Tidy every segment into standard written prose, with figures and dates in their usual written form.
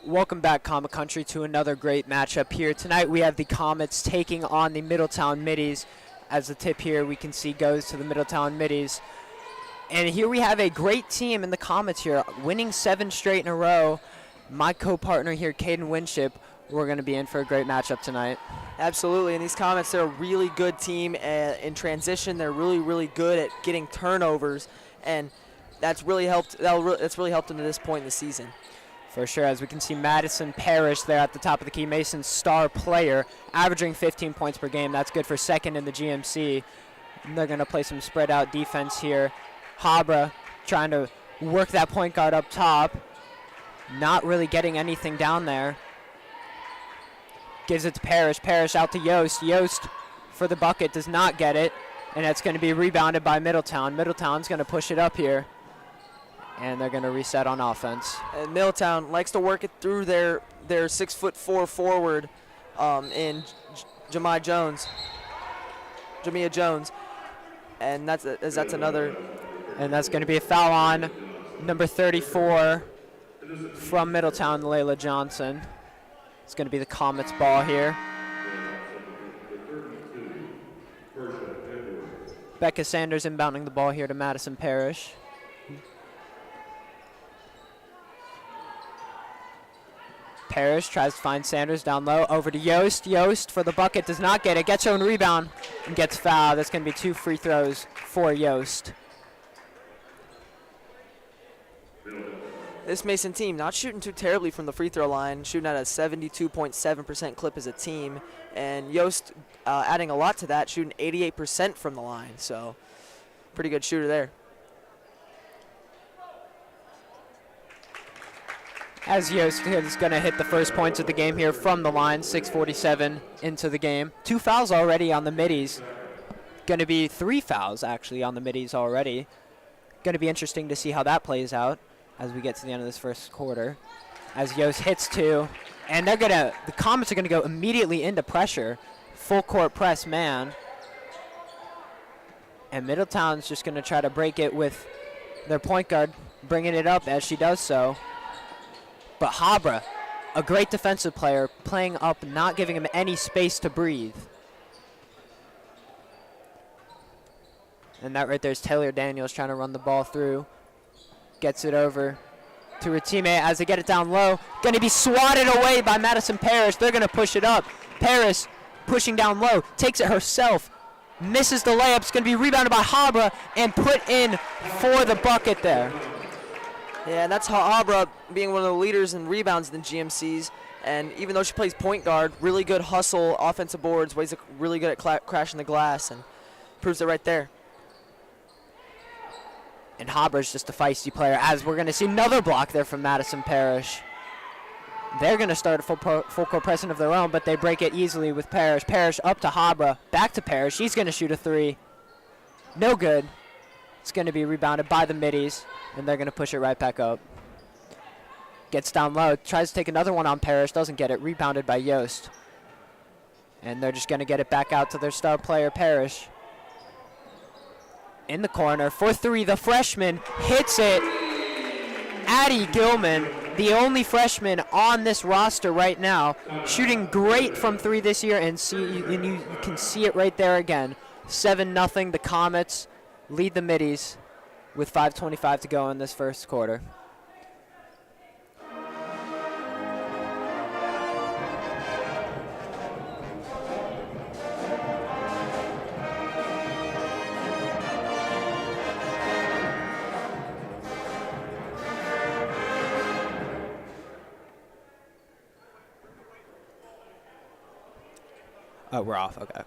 Welcome back, Comet Country, to another great matchup here. Tonight we have the Comets taking on the Middletown Middies. As the tip here we can see goes to the Middletown Middies. And here we have a great team in the Comets here, winning 7 straight in a row. My co-partner here, Caden Winship, we're going to be in for a great matchup tonight. Absolutely, and these Comets, they're a really good team in transition. They're really good at getting turnovers, and that's really helped them to this point in the season. For sure, as we can see Madison Parrish there at the top of the key, Mason's star player, averaging 15 points per game. That's good for second in the GMC. And they're going to play some spread out defense here. Habra trying to work that point guard up top. Not really getting anything down there. Gives it to Parrish. Parrish out to Yost. Yost for the bucket, does not get it. And that's going to be rebounded by Middletown. Middletown's going to push it up here. And they're going to reset on offense. And Middletown likes to work it through their 6'4" forward in Jamia Jones. And that's another. And that's going to be a foul on number 34 from Middletown, Layla Johnson. It's going to be the Comets ball here. Becca Sanders inbounding the ball here to Madison Parrish. Parrish tries to find Sanders down low, over to Yost. Yost for the bucket, does not get it, gets her own rebound and gets fouled. That's going to be 2 free throws for Yost. This Mason team not shooting too terribly from the free throw line, shooting at a 72.7% clip as a team, and Yost adding a lot to that, shooting 88% from the line, so pretty good shooter there. As Yost is going to hit the first points of the game here from the line, 6:47 into the game. 2 fouls already on the middies. Going to be 3 fouls actually on the middies already. Going to be interesting to see how that plays out as we get to the end of this first quarter. As Yost hits 2, and the Comets are going to go immediately into pressure. Full court press man. And Middletown's just going to try to break it with their point guard, bringing it up as she does so. But Habra, a great defensive player, playing up, not giving him any space to breathe. And that right there is Taylor Daniels trying to run the ball through. Gets it over to her teammate as they get it down low. Going to be swatted away by Madison Parrish. They're going to push it up. Parrish pushing down low, takes it herself. Misses the layup. It's going to be rebounded by Habra and put in for the bucket there. Yeah, and that's Habra being one of the leaders in rebounds in the GMCs. And even though she plays point guard, really good hustle, offensive boards, really good at crashing the glass, and proves it right there. And Habra's just a feisty player, as we're going to see another block there from Madison Parrish. They're going to start a full court pressing of their own, but they break it easily with Parrish. Parrish up to Habra, back to Parrish. He's going to shoot a 3. No good. It's going to be rebounded by the middies, and they're going to push it right back up. Gets down low, tries to take another one on Parrish, doesn't get it. Rebounded by Yost. And they're just going to get it back out to their star player, Parrish. In the corner for 3, the freshman hits it. Addie Gilman, the only freshman on this roster right now, shooting great from 3 this year, and you can see it right there again. 7-0, the Comets lead the middies with 5:25 to go in this first quarter. Oh, we're off. Okay.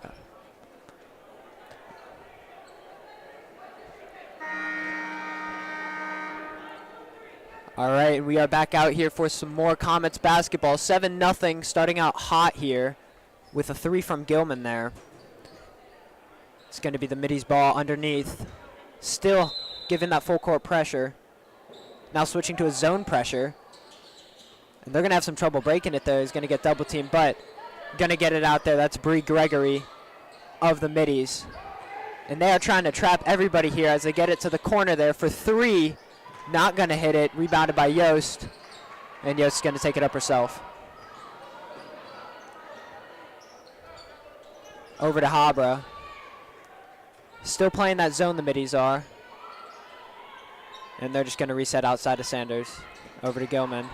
All right, we are back out here for some more Comets basketball. 7-0, starting out hot here with a 3 from Gilman there. It's going to be the middies ball underneath. Still giving that full court pressure. Now switching to a zone pressure. And they're going to have some trouble breaking it there. He's going to get double teamed, but going to get it out there. That's Bree Gregory of the middies. And they are trying to trap everybody here as they get it to the corner there for 3. Not going to hit it. Rebounded by Yost. And Yost is going to take it up herself. Over to Habra. Still playing that zone, the middies are. And they're just going to reset outside of Sanders. Over to Gilman.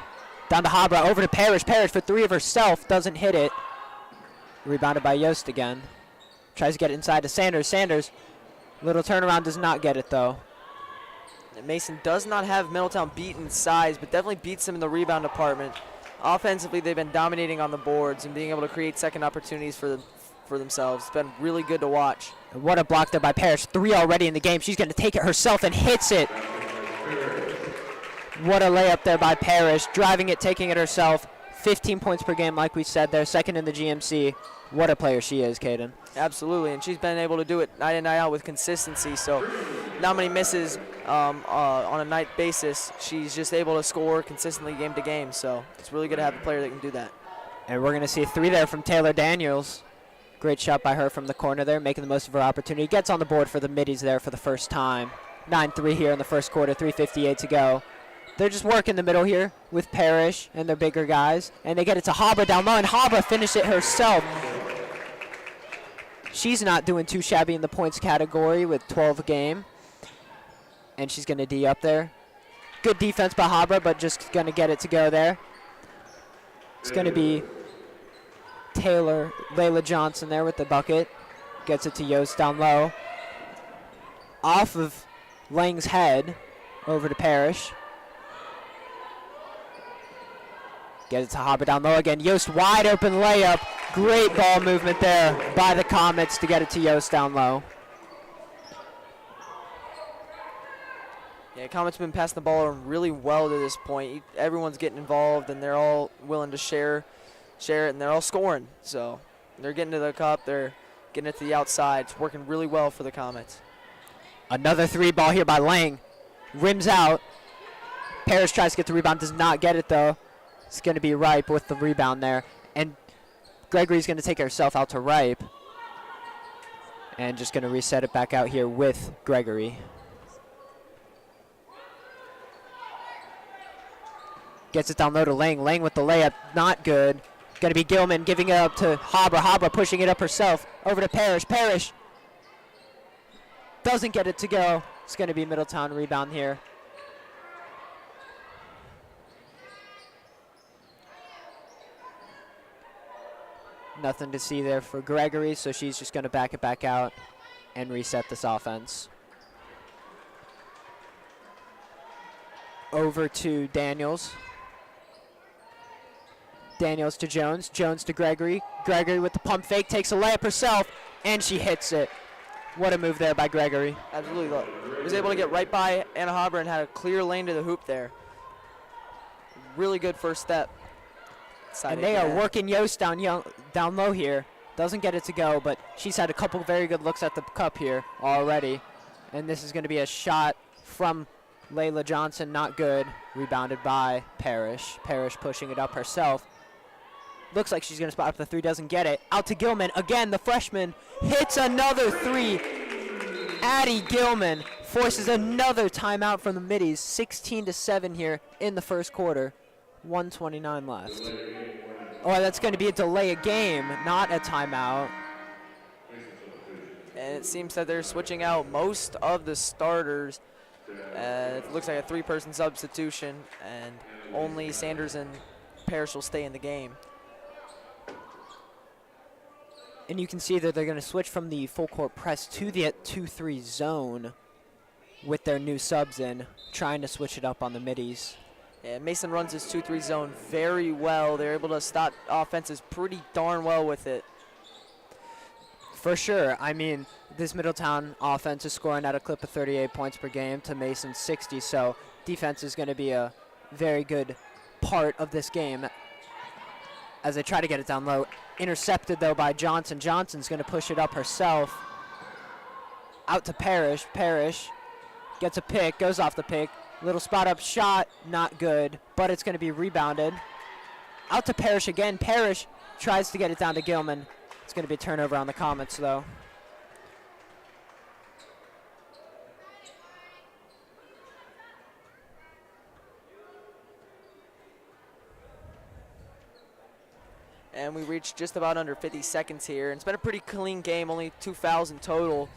Down to Habra, over to Parrish. Parrish for three of herself, doesn't hit it. Rebounded by Yost again. Tries to get inside to Sanders. Sanders, little turnaround, does not get it though. And Mason does not have Middletown beat in size, but definitely beats them in the rebound department. Offensively, they've been dominating on the boards and being able to create second opportunities for themselves. It's been really good to watch. What a block there by Parrish. 3 already in the game. She's going to take it herself and hits it. What a layup there by Parrish. Driving it, taking it herself. 15 points per game, like we said there. Second in the GMC. What a player she is, Caden. Absolutely, and she's been able to do it night in, night out with consistency. So not many misses on a night basis. She's just able to score consistently game to game. So it's really good to have a player that can do that. And we're going to see a 3 there from Taylor Daniels. Great shot by her from the corner there, making the most of her opportunity. Gets on the board for the middies there for the first time. 9-3 here in the first quarter, 3:58 to go. They're just working the middle here with Parrish and their bigger guys. And they get it to Habra down low, and Habra finished it herself. She's not doing too shabby in the points category with 12 a game. And she's going to D up there. Good defense by Habra, but just going to get it to go there. It's going to be Layla Johnson there with the bucket. Gets it to Yost down low. Off of Lang's head, over to Parrish. Get it to Habra down low again. Yost wide open layup. Great ball movement there by the Comets to get it to Yost down low. Yeah, Comets been passing the ball really well to this point. Everyone's getting involved, and they're all willing to share it, and they're all scoring. So they're getting to the cup. They're getting it to the outside. It's working really well for the Comets. Another 3 ball here by Lang. Rims out. Parrish tries to get the rebound. Does not get it, though. It's going to be Ripe with the rebound there. And Gregory's going to take herself out to Ripe. And just going to reset it back out here with Gregory. Gets it down low to Lang. Lang with the layup. Not good. Going to be Gilman giving it up to Habra. Habra pushing it up herself. Over to Parrish. Parrish doesn't get it to go. It's going to be Middletown rebound here. Nothing to see there for Gregory, so she's just going to back it back out and reset this offense. Over to Daniels. Daniels to Jones. Jones to Gregory. Gregory with the pump fake, takes a layup herself, and she hits it. What a move there by Gregory. Absolutely. Was able to get right by Anna Habra and had a clear lane to the hoop there. Really good first step. And they are working Yost down low here. Doesn't get it to go, but she's had a couple very good looks at the cup here already. And this is going to be a shot from Layla Johnson, not good. Rebounded by Parrish. Parrish pushing it up herself. Looks like she's going to spot up the 3, doesn't get it. Out to Gilman. Again, the freshman hits another 3. Addie Gilman forces another timeout from the middies. 16-7 here in the first quarter. 1:29 left. Oh, that's going to be a delay of game, not a timeout. And it seems that they're switching out most of the starters. It looks like a 3-person substitution, and only Sanders and Parrish will stay in the game. And you can see that they're going to switch from the full court press to the 2-3 zone with their new subs in, trying to switch it up on the middies. Yeah, Mason runs his 2-3 zone very well. They're able to stop offenses pretty darn well with it. For sure. I mean, this Middletown offense is scoring at a clip of 38 points per game to Mason's 60, so defense is going to be a very good part of this game as they try to get it down low. Intercepted, though, by Johnson. Johnson's going to push it up herself. Out to Parrish. Parrish gets a pick, goes off the pick. Little spot up shot, not good, but it's going to be rebounded. Out to Parrish again. Parrish tries to get it down to Gilman. It's going to be a turnover on the Comets, though. and we reached just about under 50 seconds here. And it's been a pretty clean game, only 2 fouls in total.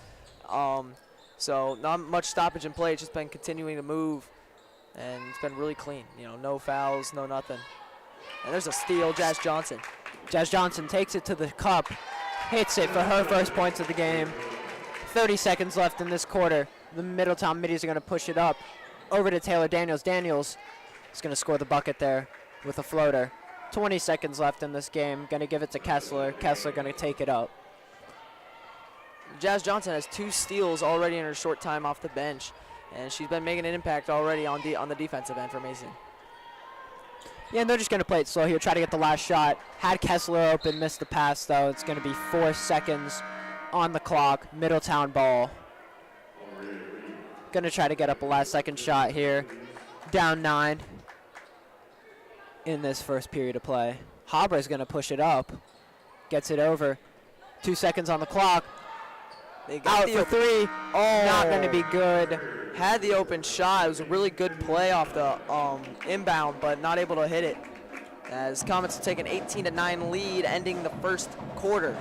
So not much stoppage in play. It's just been continuing to move, and it's been really clean. You know, no fouls, no nothing. And there's a steal, Jazz Johnson. Jazz Johnson takes it to the cup, hits it for her first points of the game. 30 seconds left in this quarter. The Middletown Middies are going to push it up over to Taylor Daniels. Daniels is going to score the bucket there with a floater. 20 seconds left in this game. Going to give it to Kessler. Kessler going to take it up. Jazz Johnson has 2 steals already in her short time off the bench, and she's been making an impact already on the defensive end for Mason. Yeah, and they're just going to play it slow here, try to get the last shot. Had Kessler open, missed the pass, though. It's going to be 4 seconds on the clock. Middletown ball. Going to try to get up a last second shot here. Down 9 in this first period of play. Habra's going to push it up. Gets it over. 2 seconds on the clock. They got Out for 3. Oh, not going to be good. Had the open shot. It was a really good play off the inbound, but not able to hit it. As Comets have taken 18-9 lead, ending the first quarter.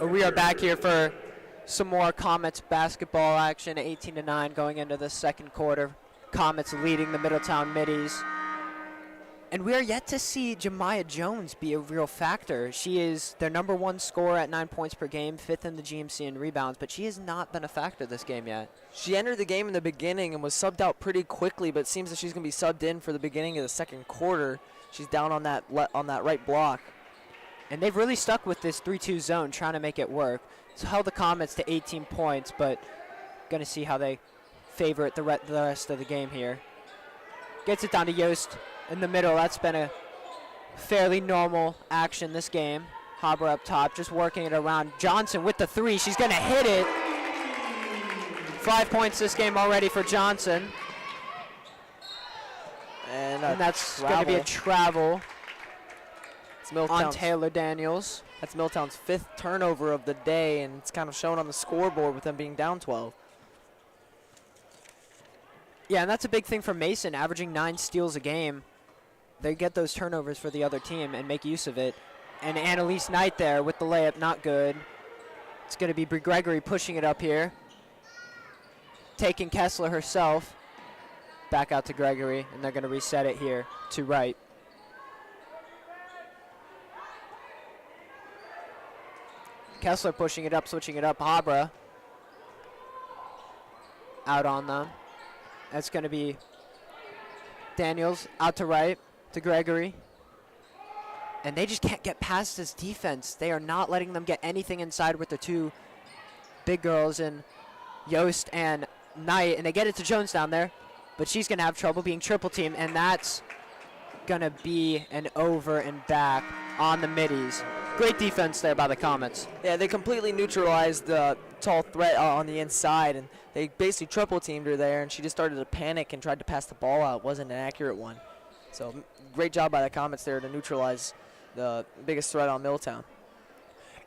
We are back here for some more Comets basketball action. 18-9 going into the second quarter. Comets leading the Middletown Middies. And we are yet to see Jemiah Jones be a real factor. She is their #1 scorer at 9 points per game, 5th in the GMC in rebounds, but she has not been a factor this game yet. She entered the game in the beginning and was subbed out pretty quickly, but it seems that she's going to be subbed in for the beginning of the second quarter. She's down on that right block. And they've really stuck with this 3-2 zone, trying to make it work. It's held the Comets to 18 points, but going to see how they favor it the rest of the game here. Gets it down to Yost in the middle. That's been a fairly normal action this game. Habra up top, just working it around. Johnson with the 3. She's going to hit it. 5 points this game already for Johnson. And that's going to be a travel on It's Taylor Daniels. That's Middletown's 5th turnover of the day, and it's kind of shown on the scoreboard with them being down 12. Yeah, and that's a big thing for Mason, averaging 9 steals a game. They get those turnovers for the other team and make use of it. And Annalise Knight there with the layup, not good. It's going to be Bree Gregory pushing it up here. Taking Kessler herself. Back out to Gregory, and they're going to reset it here to right. Kessler pushing it up, switching it up. Habra out on them. That's going to be Daniels out to right to Gregory. And they just can't get past this defense. They are not letting them get anything inside with the 2 big girls in Yost and Knight. And they get it to Jones down there, but she's going to have trouble being triple teamed, and that's going to be an over and back on the Middies. Great defense there by the Comets. Yeah, they completely neutralized the tall threat on the inside, and they basically triple teamed her there, and she just started to panic and tried to pass the ball out. It wasn't an accurate one. So great job by the Comets there to neutralize the biggest threat on Middletown.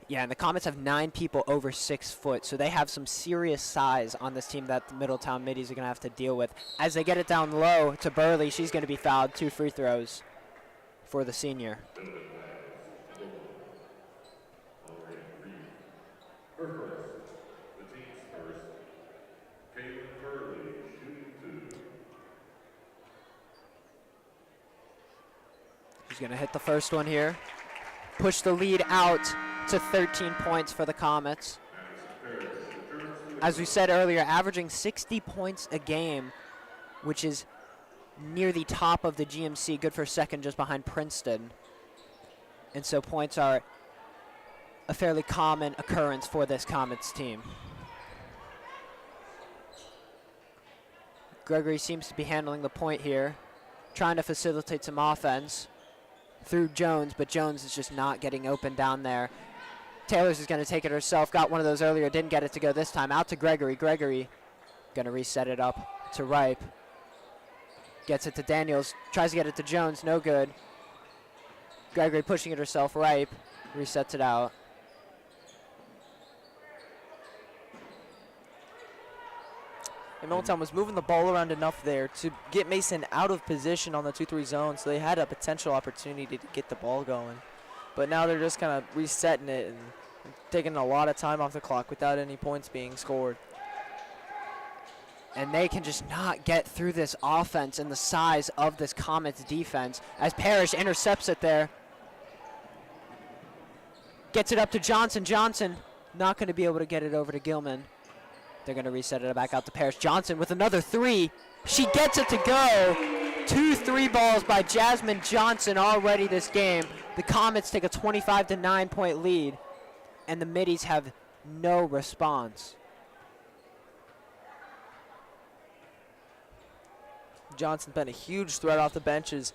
Yeah, and the Comets have 9 people over 6 foot, so they have some serious size on this team that the Middletown Middies are going to have to deal with. As they get it down low to Burley, she's going to be fouled. 2 free throws for the senior. She's going to hit the first one here. Push the lead out to 13 points for the Comets. as we said earlier, averaging 60 points a game, which is near the top of the GMC, good for second just behind Princeton. And so points are a fairly common occurrence for this Comets team. Gregory seems to be handling the point here, trying to facilitate some offense through Jones, but Jones is just not getting open down there. Taylor's is going to take it herself. Got one of those earlier, didn't get it to go this time. Out to Gregory. Gregory going to reset it up to Ripe. Gets it to Daniels. Tries to get it to Jones. No good. Gregory pushing it herself. Ripe resets it out. And Middletown was moving the ball around enough there to get Mason out of position on the 2-3 zone, so they had a potential opportunity to get the ball going. But now they're just kind of resetting it and taking a lot of time off the clock without any points being scored. And they can just not get through this offense and the size of this Comets defense as Parrish intercepts it there. Gets it up to Johnson. Johnson not going to be able to get it over to Gilman. They're going to reset it back out to Parrish. Johnson with another three. She gets it to go. 2 3-balls by Jasmine Johnson already this game. The Comets take a 25-9 point lead, and the Middies have no response. Johnson been a huge threat off the benches.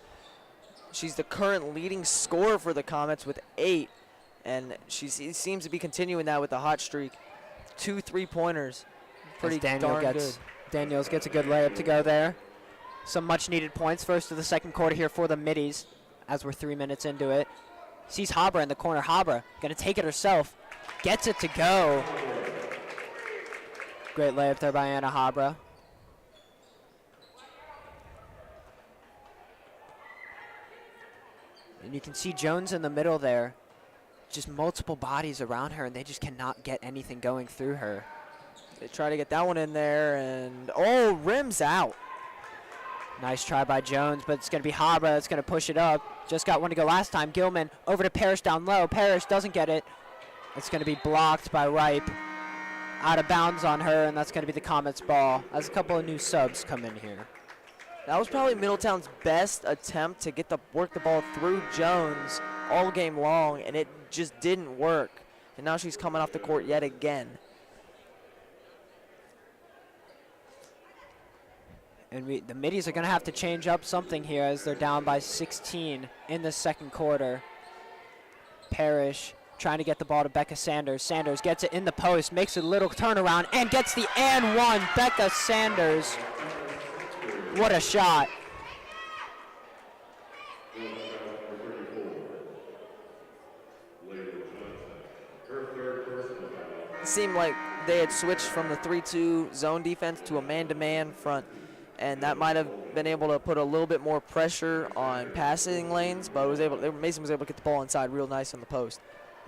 She's the current leading scorer for the Comets with 8, and she seems to be continuing that with the hot streak. 2 3-pointers. Pretty darn good. Daniels gets a good layup to go there. Some much needed points first of the second quarter here for the Middies as we're 3 minutes into it. Sees Habra in the corner. Habra gonna take it herself. Gets it to go. Great layup there by Anna Habra. And you can see Jones in the middle there. Just multiple bodies around her, and they just cannot get anything going through her. They try to get that one in there, and oh, rims out. Nice try by Jones, but it's going to be Habra that's going to push it up. Just got one to go last time. Gilman over to Parrish down low. Parrish doesn't get it. It's going to be blocked by Ripe. Out of bounds on her, and that's going to be the Comets' ball as a couple of new subs come in here. That was probably Middletown's best attempt to get work the ball through Jones all game long, and it just didn't work. And now she's coming off the court yet again. And the Middies are going to have to change up something here as they're down by 16 in the second quarter. Parrish trying to get the ball to Becca Sanders. Sanders gets it in the post, makes a little turnaround, and gets the and one. Becca Sanders. What a shot. It seemed like they had switched from the 3-2 zone defense to a man-to-man front, and that might have been able to put a little bit more pressure on passing lanes, but Mason was able to get the ball inside real nice on the post.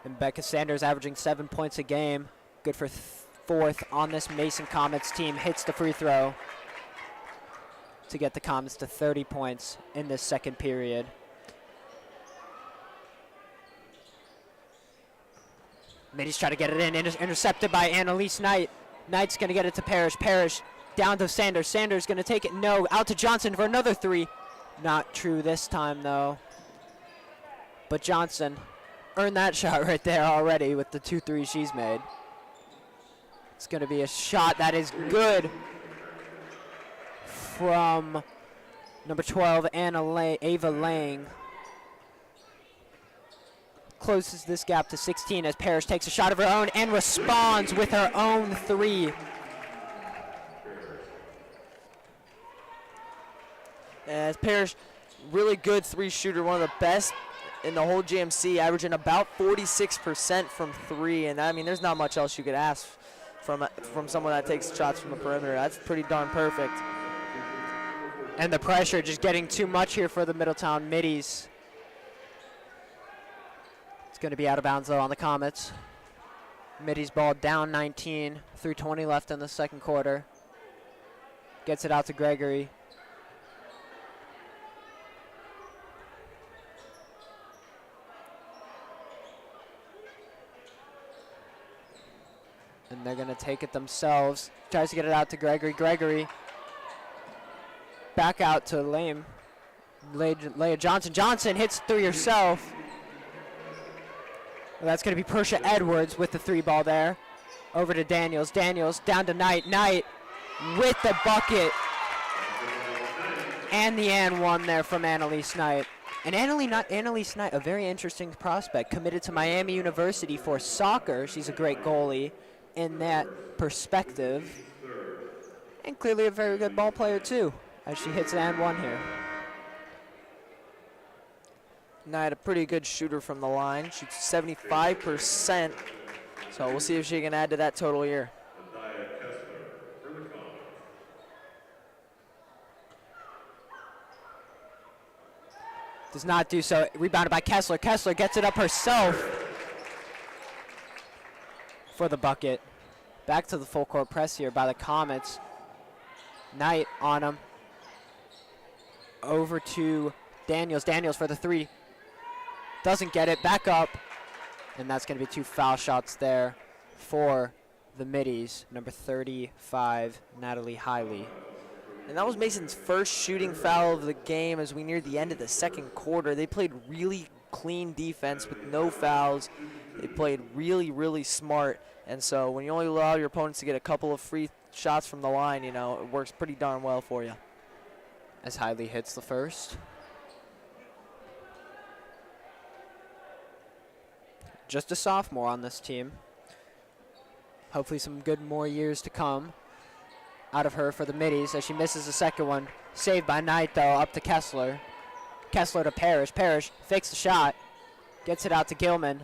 And Becca Sanders averaging 7 points a game, good for fourth on this Mason Comets team, hits the free throw to get the Comets to 30 points in this second period. Middies try to get it in, intercepted by Annalise Knight. Knight's going to get it to Parrish. Parrish down to Sanders. Sanders going to take it, no. Out to Johnson for another three. Not true this time, though. But Johnson earned that shot right there already with the 2 3s she's made. It's going to be a shot that is good from number 12, Ava Lang. Closes this gap to 16 as Parrish takes a shot of her own and responds with her own three. As Parrish, really good three-shooter, one of the best in the whole GMC, averaging about 46% from three. And I mean, there's not much else you could ask from someone that takes shots from the perimeter. That's pretty darn perfect. And the pressure just getting too much here for the Middletown Middies. It's going to be out of bounds, though, on the Comets. Middies ball down 19, 3:20 left in the second quarter. Gets it out to Gregory. And they're going to take it themselves. Tries to get it out to Gregory. Gregory back out to Leah Johnson. Johnson hits three herself. Well, that's going to be Persha Edwards with the three ball there. Over to Daniels. Daniels down to Knight. Knight with the bucket. And the and one there from Annalise Knight. And Annalise Knight, a very interesting prospect, committed to Miami University for soccer. She's a great goalie in that perspective. And clearly a very good ball player too, as she hits an and one here. Knight, a pretty good shooter from the line. Shoots 75%. So we'll see if she can add to that total here. Does not do so. Rebounded by Kessler. Kessler gets it up herself for the bucket. Back to the full court press here by the Comets. Knight on him. Over to Daniels. Daniels for the three. Doesn't get it. Back up. And that's going to be two foul shots there for the Middies. Number 35, Natalie Hiley. And that was Mason's first shooting foul of the game as we neared the end of the second quarter. They played really clean defense with no fouls. They played really, really smart. And so when you only allow your opponents to get a couple of free shots from the line, you know, it works pretty darn well for you. As Hiley hits the first. Just a sophomore on this team. Hopefully some good more years to come out of her for the Middies as she misses the second one. Saved by Knight, though, up to Kessler. Kessler to Parrish. Parrish fakes the shot. Gets it out to Gilman.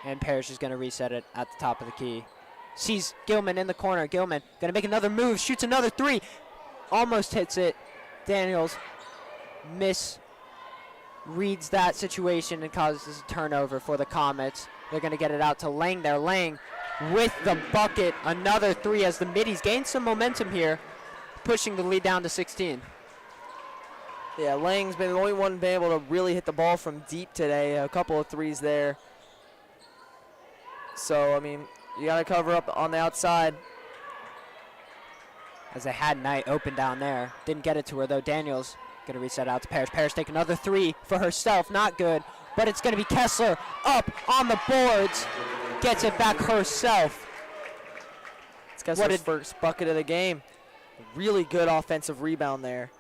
And Parrish is going to reset it at the top of the key. Sees Gilman in the corner. Gilman going to make another move. Shoots another three. Almost hits it. Daniels reads that situation and causes a turnover for the Comets. They're going to get it out to Lang there. Lang with the bucket. Another three as the Middies gain some momentum here, pushing the lead down to 16. Yeah, Lang's been the only one been able to really hit the ball from deep today. A couple of threes there. So, I mean, you got to cover up on the outside. As they had Knight open down there. Didn't get it to her, though. Daniels going to reset out to Parrish. Parrish take another three for herself. Not good, but it's going to be Kessler up on the boards. Gets it back herself. It's Kessler's first bucket of the game. Really good offensive rebound there.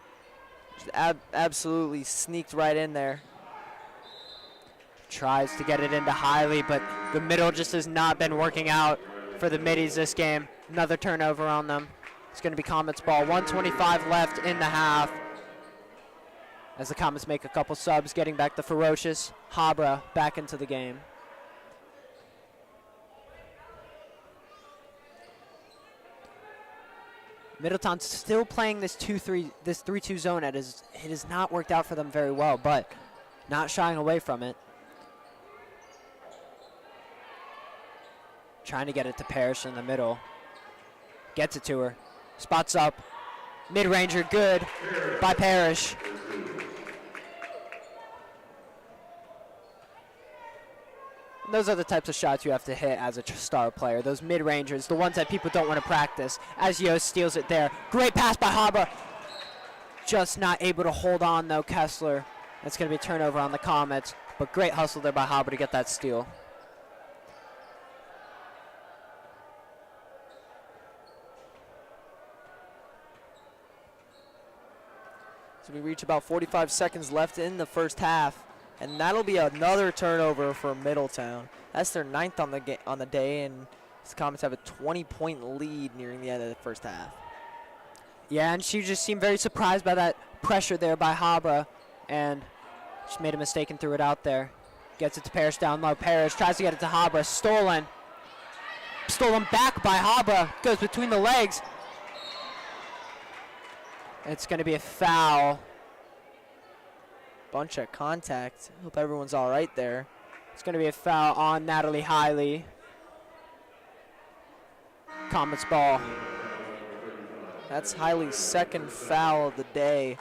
Just absolutely sneaked right in there. Tries to get it into Hiley, but the middle just has not been working out for the Middies this game. Another turnover on them. It's going to be Comets ball. 1:25 left in the half. As the Comets make a couple subs, getting back the ferocious Habra back into the game. Middletown's still playing this 3-2 zone. It has not worked out for them very well, but not shying away from it. Trying to get it to Parrish in the middle. Gets it to her. Spots up. Mid-ranger good by Parrish. And those are the types of shots you have to hit as a star player. Those mid-rangers, the ones that people don't want to practice. As Yost steals it there. Great pass by Habra. Just not able to hold on, though, Kessler. That's going to be a turnover on the Comets. But great hustle there by Habra to get that steal. So we reach about 45 seconds left in the first half. And that'll be another turnover for Middletown. That's their 9th on the day, and the Comets have a 20-point lead nearing the end of the first half. Yeah, and she just seemed very surprised by that pressure there by Habra, and she made a mistake and threw it out there. Gets it to Parrish down low. Parrish tries to get it to Habra. Stolen back by Habra. Goes between the legs. It's going to be a foul. Bunch of contact. Hope everyone's all right there. It's going to be a foul on Natalie Hiley. Comets ball. That's Hiley's second foul of the day.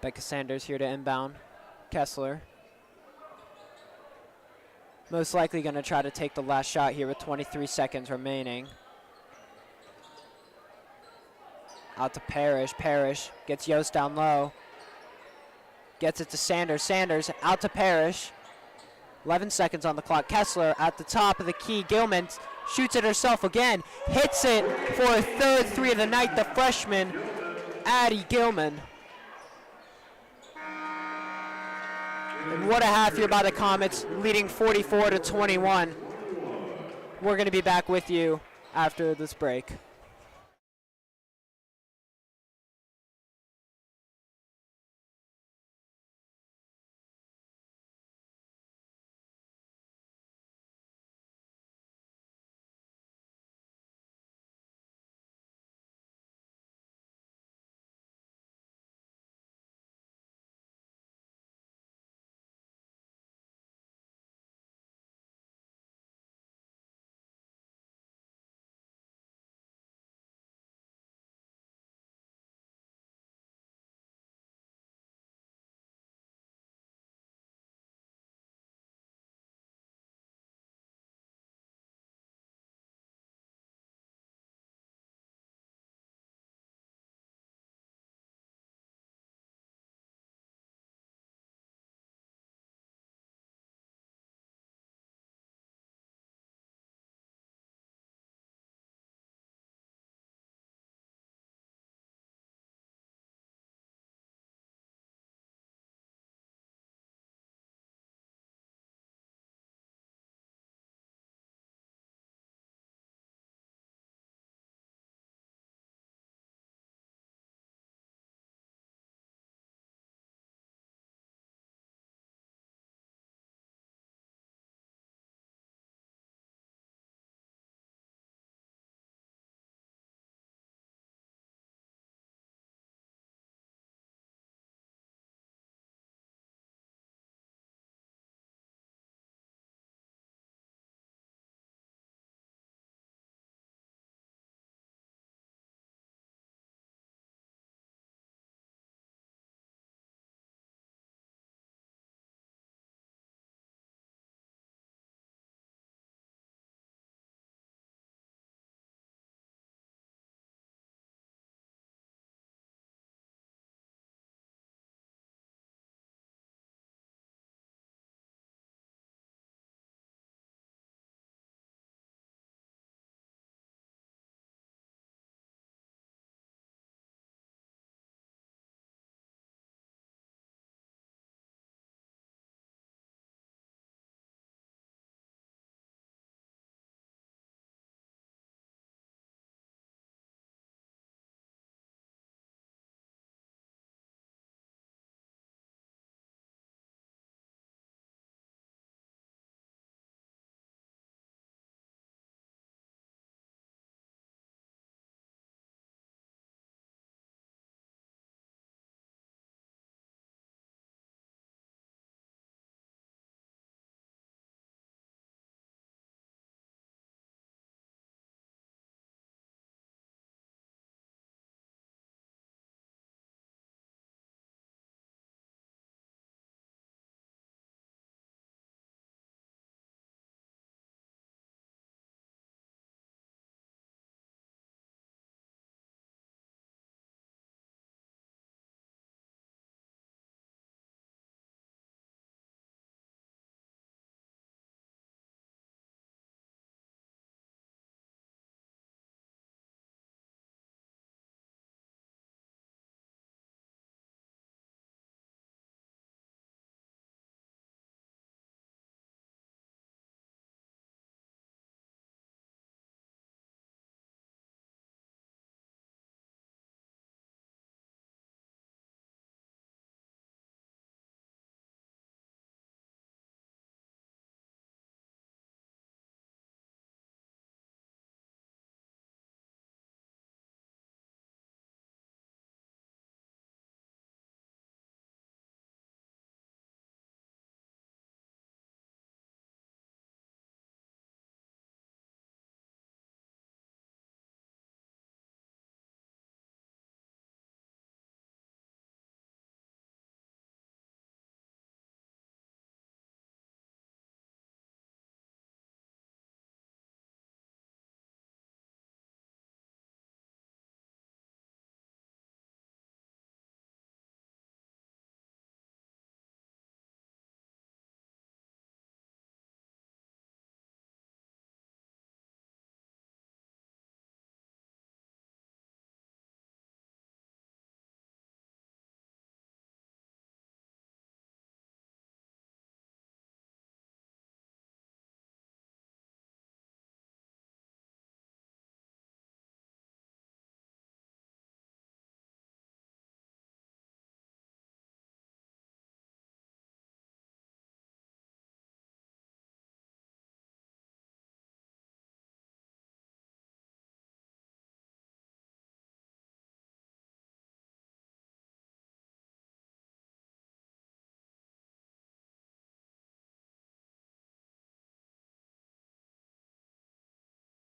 Becca Sanders here to inbound. Kessler. Most likely going to try to take the last shot here with 23 seconds remaining. Out to Parrish. Parrish gets Yost down low. Gets it to Sanders. Sanders out to Parrish. 11 seconds on the clock. Kessler at the top of the key. Gilman shoots it herself again. Hits it for a third three of the night. The freshman, Addie Gilman. And what a half here by the Comets, leading 44-21. We're going to be back with you after this break.